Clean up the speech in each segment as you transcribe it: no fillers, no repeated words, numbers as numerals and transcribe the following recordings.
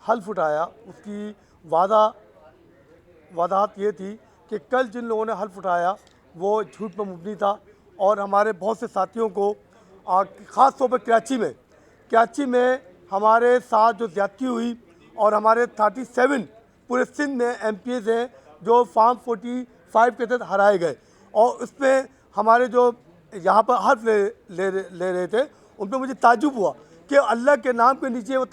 हल्फ उठाया उसकी वजाहत ये थी कि कल जिन लोगों ने हल्फ उठाया वो झूठ पर मुबनी था और हमारे बहुत से साथियों को ख़ास तौर पर कराची में हमारे साथ जो ज़्यादती हुई और हमारे 37 पूरे सिंध में MPs हैं जो फार्म 45 के तहत हराए गए और उसमें हमारे जो यहाँ पर हल्फ ले रहे थे उन पर मुझे ताज्जुब हुआ कि अल्लाह के नाम के नीचे वो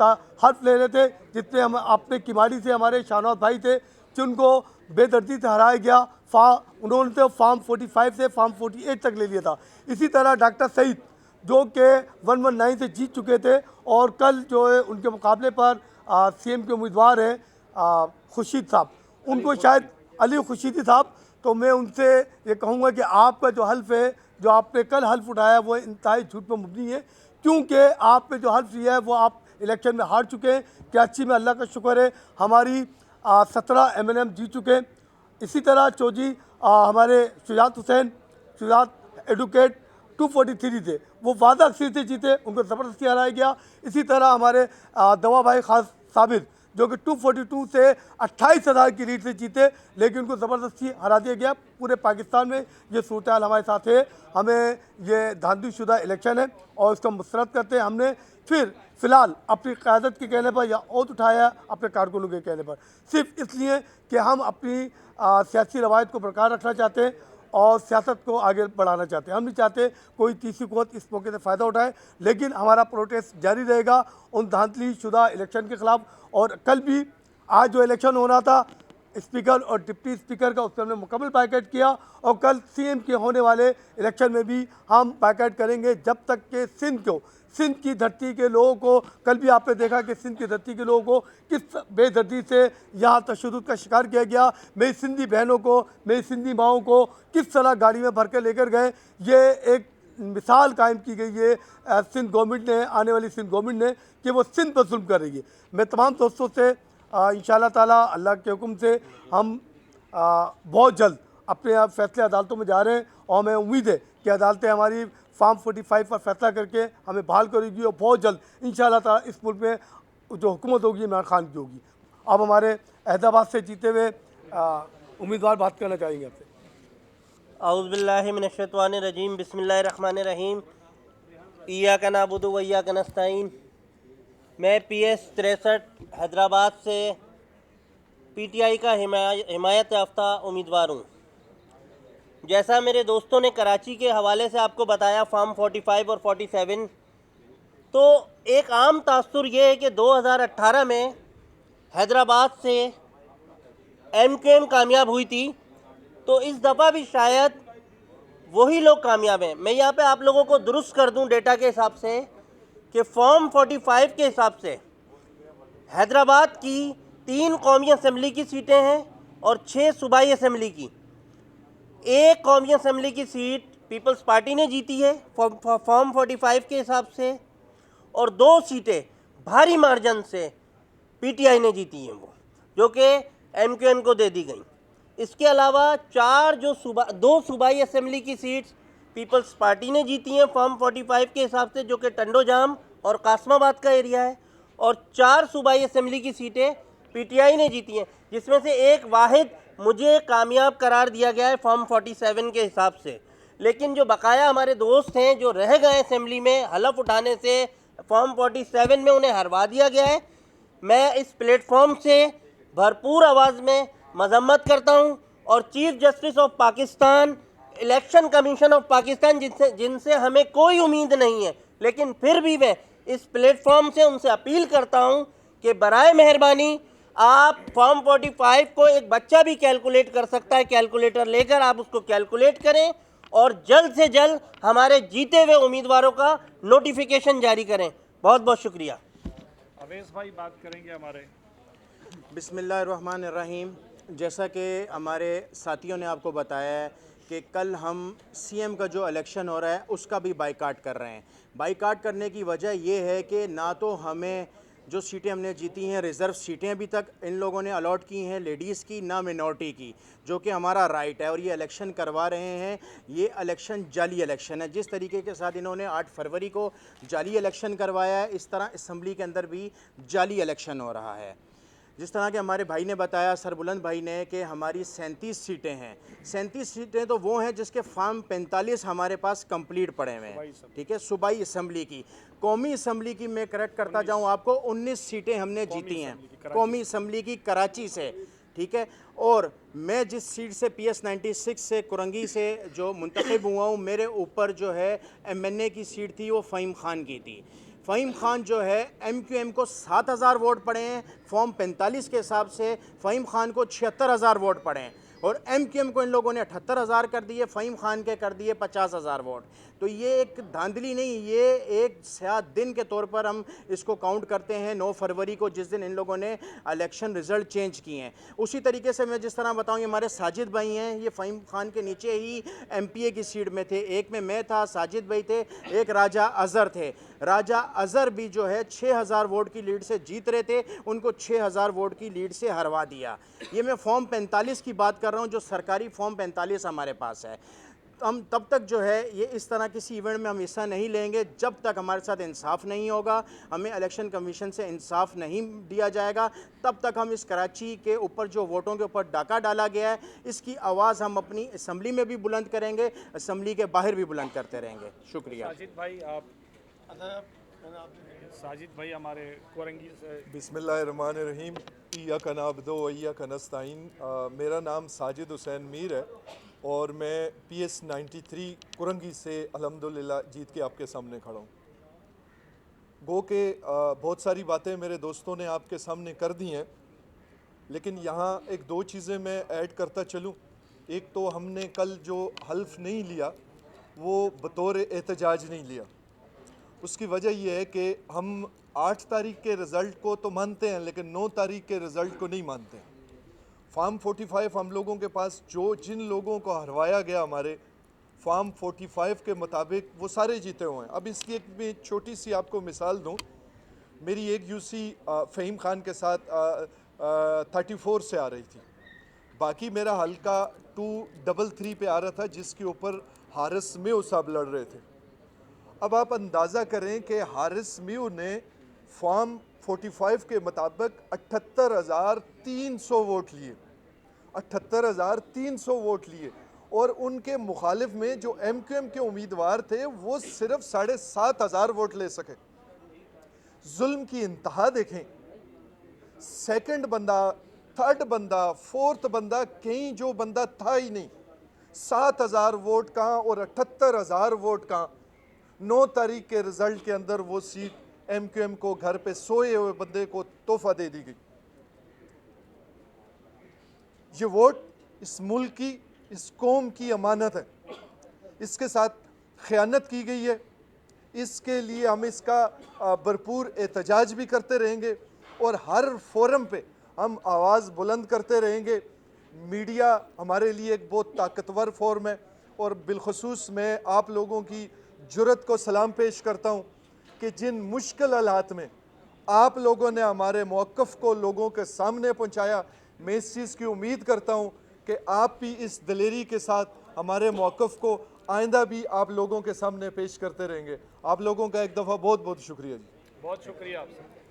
हल्फ ले रहे थे, जितने हम अपने किमाड़ी से हमारे शाहनवाज भाई थे जिनको बेदर्दी से हराया गया। उन्होंने तो फार्म 45 से फार्म 48 तक ले लिया था। इसी तरह डॉक्टर सईद जो कि 119 से जीत चुके थे और कल जो है उनके मुकाबले पर CM के उम्मीदवार हैं खुर्शीद साहब, उनको शायद अली खुर्शीदी साहब, तो मैं उनसे ये कहूँगा कि आपका जो हल्फ है, जो आपने कल हल्फ उठाया वो इंतहाई झूठ पर मुबनी है, क्योंकि आपने जो हल्फ लिया है वो आप इलेक्शन में हार चुके हैं। कराची में अल्लाह का शुक्र है हमारी 17 MNM जीत चुके हैं। इसी तरह चौधरी हमारे शुजात एडवोकेट 243 थे, वो वादा अक्सर से जीते, उनको ज़बरदस्ती हराया गया। इसी तरह हमारे दवा भाई खास साबिर जो कि 242 से 28,000 की लीड से जीते, लेकिन उनको ज़बरदस्ती हरा दिया गया। पूरे पाकिस्तान में ये सूरत हाल हमारे साथ है। हमें ये धांधलीशुदा इलेक्शन है और इसको मुस्तरद करते हैं। हमने फिर फ़िलहाल अपनी क़यादत के कहने पर या ओथ उठाया अपने कारकुनों के कहने पर, सिर्फ इसलिए कि हम अपनी सियासी रवायत को बरकरार रखना चाहते हैं और सियासत को आगे बढ़ाना चाहते हैं। हम नहीं चाहते कोई तीसरी क़ुव्वत इस मौके से फ़ायदा उठाए, लेकिन हमारा प्रोटेस्ट जारी रहेगा उन धांधलीशुदा इलेक्शन के ख़िलाफ़। और कल भी आज जो इलेक्शन हो रहा था स्पीकर और डिप्टी स्पीकर का, उस पर हमने मुकम्मल बायकॉट किया और कल CM के होने वाले इलेक्शन में भी हम बायकॉट करेंगे जब तक कि सिंध की धरती के लोगों को, कल भी आपने देखा कि सिंध की धरती के लोगों को किस बेदर्दी से यहाँ तशद्दुद का शिकार किया गया। मेरी सिंधी बहनों को, मेरी सिंधी माओं को किस तरह गाड़ी में भर के लेकर गए, ये एक मिसाल कायम की गई है सिंध गवर्नमेंट ने, आने वाली सिंध गवर्नमेंट ने, कि वो सिंध पर जुल्म कर रही है। मैं तमाम दोस्तों से इंशाअल्लाह ताला अल्लाह के हुक्म से हम बहुत जल्द अपने फैसले अदालतों में जा रहे हैं और हमें उम्मीद है कि अदालतें हमारी फार्म 45 पर फैसला करके हमें बहाल करेगी और बहुत जल्द इंशाअल्लाह ताला इस मुल्क में जो हुकूमत होगी इमरान खान की होगी। अब हमारे अहमदाबाद से जीते हुए उम्मीदवार बात करना चाहेंगे आपसे। औज़ु बिल्लाहि मिनश्शैतानिर्रजीम, बिस्मिल्लाहिर्रहमानिर्रहीम, इय्याका नअबुदु व इय्याका नस्तईन। मैं PS 63 हैदराबाद से PTI का हिमायत याफ्ता उम्मीदवार हूँ। जैसा मेरे दोस्तों ने कराची के हवाले से आपको बताया फार्म 45 और 47, तो एक आम तासुर ये है कि 2018 में हैदराबाद से MKM कामयाब हुई थी, तो इस दफ़ा भी शायद वही लोग कामयाब हैं। मैं यहाँ पे आप लोगों को दुरुस्त कर दूँ डेटा के हिसाब से कि फॉर्म 45 के हिसाब से हैदराबाद की 3 कौमी असम्बली की सीटें हैं और 6 सूबाई असम्बली की। एक कौमी असम्बली की सीट पीपल्स पार्टी ने जीती है फॉर्म 45 के हिसाब से, और 2 सीटें भारी मार्जिन से PTI ने जीती हैं, वो जो कि MKM को दे दी गई। इसके अलावा 2 सूबाई असम्बली की सीट्स पीपल्स पार्टी ने जीती हैं फॉर्म 45 के हिसाब से, जो कि टंडोजाम और कासमाबाद का एरिया है, और 4 सूबाई असम्बली की सीटें PTI ने जीती हैं, जिसमें से एक वाहिद मुझे कामयाब करार दिया गया है फॉर्म 47 के हिसाब से। लेकिन जो बकाया हमारे दोस्त हैं जो रह गए असम्बली में हलफ उठाने से, फॉर्म 47 में उन्हें हरवा दिया गया है। मैं इस प्लेटफॉर्म से भरपूर आवाज़ में मजम्मत करता हूँ और chief justice of Pakistan, election commission of Pakistan, जिनसे हमें कोई उम्मीद नहीं है, लेकिन फिर भी मैं इस प्लेटफॉर्म से उनसे अपील करता हूँ कि बराए मेहरबानी आप फॉर्म 45 को, एक बच्चा भी कैलकुलेट कर सकता है, कैलकुलेटर लेकर आप उसको कैलकुलेट करें और जल्द से जल्द हमारे जीते हुए उम्मीदवारों का नोटिफिकेशन जारी करें। बहुत बहुत शुक्रिया। अवैस भाई बात करेंगे हमारे। बिस्मिल्लाहिर्रहमानिर्रहीम। जैसा कि हमारे साथियों ने आपको बताया है कि कल हम CM का जो इलेक्शन हो रहा है उसका भी बाइकाट कर रहे हैं। बाइकाट करने की वजह ये है कि ना तो हमें जो सीटें हमने जीती हैं रिज़र्व सीटें अभी तक इन लोगों ने अलॉट की हैं लेडीज़ की ना मिनॉरिटी की, जो कि हमारा राइट है। और ये इलेक्शन करवा रहे हैं, ये इलेक्शन जाली इलेक्शन है। जिस तरीके के साथ इन्होंने 8 फरवरी को जाली इलेक्शन करवाया है, इस तरह असम्बली के अंदर भी जाली इलेक्शन हो रहा है। जिस तरह के हमारे भाई ने बताया, सरबुलंद भाई ने, कि हमारी 37 सीटें हैं। 37 सीटें तो वो हैं जिसके फॉर्म 45 हमारे पास कंप्लीट पड़े हुए हैं, ठीक है, सूबाई असम्बली की। कौमी असम्बली की मैं करेक्ट करता जाऊं आपको, 19 सीटें हमने जीती हैं कौमी असम्बली की कराची से, ठीक है। और मैं जिस सीट से PS 96 से कुरंगी से जो मुंतखब हुआ हूँ, मेरे ऊपर जो है MNA की सीट थी वो फ़हीम खान की थी। फ़हीम खान जो है MQM को 7000 वोट पड़े हैं, फॉर्म 45 के हिसाब से फ़हीम खान को 76,000 वोट पड़े हैं। और MQM को इन लोगों ने 78,000 कर दिए, फ़हीम खान के कर दिए 50,000 वोट। तो ये एक धांधली नहीं, ये एक स्याद दिन के तौर पर हम इसको काउंट करते हैं 9 फरवरी को, जिस दिन इन लोगों ने इलेक्शन रिज़ल्ट चेंज किए हैं। उसी तरीके से मैं जिस तरह बताऊँ, ये हमारे साजिद भाई हैं, ये फ़हीम खान के नीचे ही MPA की सीट में थे। एक में मैं था, साजिद भाई थे, एक राजा अज़हर थे। राजा अज़हर भी जो है 6000 वोट की लीड से जीत रहे थे, उनको 6000 वोट की लीड से हरवा दिया। ये मैं फॉर्म 45 की बात कर रहा हूँ, जो सरकारी फॉर्म 45 हमारे पास है। हम तब तक जो है ये इस तरह किसी इवेंट में हम हिस्सा नहीं लेंगे जब तक हमारे साथ इंसाफ नहीं होगा, हमें इलेक्शन कमीशन से इंसाफ नहीं दिया जाएगा, तब तक हम इस कराची के ऊपर जो वोटों के ऊपर डाका डाला गया है, इसकी आवाज़ हम अपनी असम्बली में भी बुलंद करेंगे, असम्बली के बाहर भी बुलंद करते रहेंगे। शुक्रिया। साजिद भाई हमारे कोरंगी से। बिस्मिल्लाहिर्रहमानिर्रहीम, इय्याक नअब्दु व इय्याक नस्तईन। मेरा नाम साजिद हुसैन मीर है और मैं PS 93 कुरंगी से अल्हम्दुलिल्लाह जीत के आपके सामने खड़ा हूँ। गो के बहुत सारी बातें मेरे दोस्तों ने आपके सामने कर दी हैं, लेकिन यहाँ एक दो चीज़ें मैं ऐड करता चलूँ। एक तो हमने कल जो हल्फ नहीं लिया वो बतौर एहतजाज नहीं लिया। उसकी वजह यह है कि हम 8 तारीख के रिज़ल्ट को तो मानते हैं, लेकिन 9 तारीख के रिज़ल्ट को नहीं मानते हैं। फार्म 45 हम लोगों के पास जिन लोगों को हरवाया गया, हमारे फार्म 45 के मुताबिक वो सारे जीते हुए हैं। अब इसकी एक मैं छोटी सी आपको मिसाल दूं। मेरी एक यूसी फ़हीम खान के साथ 34 से आ रही थी, बाकी मेरा हल्का 233 पे आ रहा था, जिसके ऊपर हारिस म्यू साहब लड़ रहे थे। अब आप अंदाज़ा करें कि हारिस म्यू ने फॉर्म 45 के मुताबिक 78,300 वोट लिए, 78,300 वोट लिए, और उनके मुखालिफ में जो MQM के उम्मीदवार थे वो सिर्फ 7,500 वोट ले सके। जुल्म की इंतहा देखें। सेकंड बंदा, थर्ड बंदा, फोर्थ बंदा, कहीं जो बंदा था ही नहीं। 7,000 वोट कहाँ और 78,000 वोट कहाँ। 9 तारीख के रिज़ल्ट के अंदर वो सीट MQM को, घर पे सोए हुए बंदे को तोहफा दे दी गई। ये वोट इस मुल्क की, इस कौम की अमानत है, इसके साथ ख़यानत की गई है। इसके लिए हम इसका भरपूर एहतजाज भी करते रहेंगे और हर फोरम पे हम आवाज़ बुलंद करते रहेंगे। मीडिया हमारे लिए एक बहुत ताकतवर फोरम है और बिलखुसूस मैं आप लोगों की जुर्रत को सलाम पेश करता हूँ कि जिन मुश्किल हालात में आप लोगों ने हमारे मौक़िफ़ को लोगों के सामने पहुँचाया, मैं इस चीज़ की उम्मीद करता हूँ कि आप भी इस दिलेरी के साथ हमारे मौक़िफ़ को आइंदा भी आप लोगों के सामने पेश करते रहेंगे। आप लोगों का एक दफ़ा बहुत बहुत शुक्रिया जी। बहुत शुक्रिया आपसे।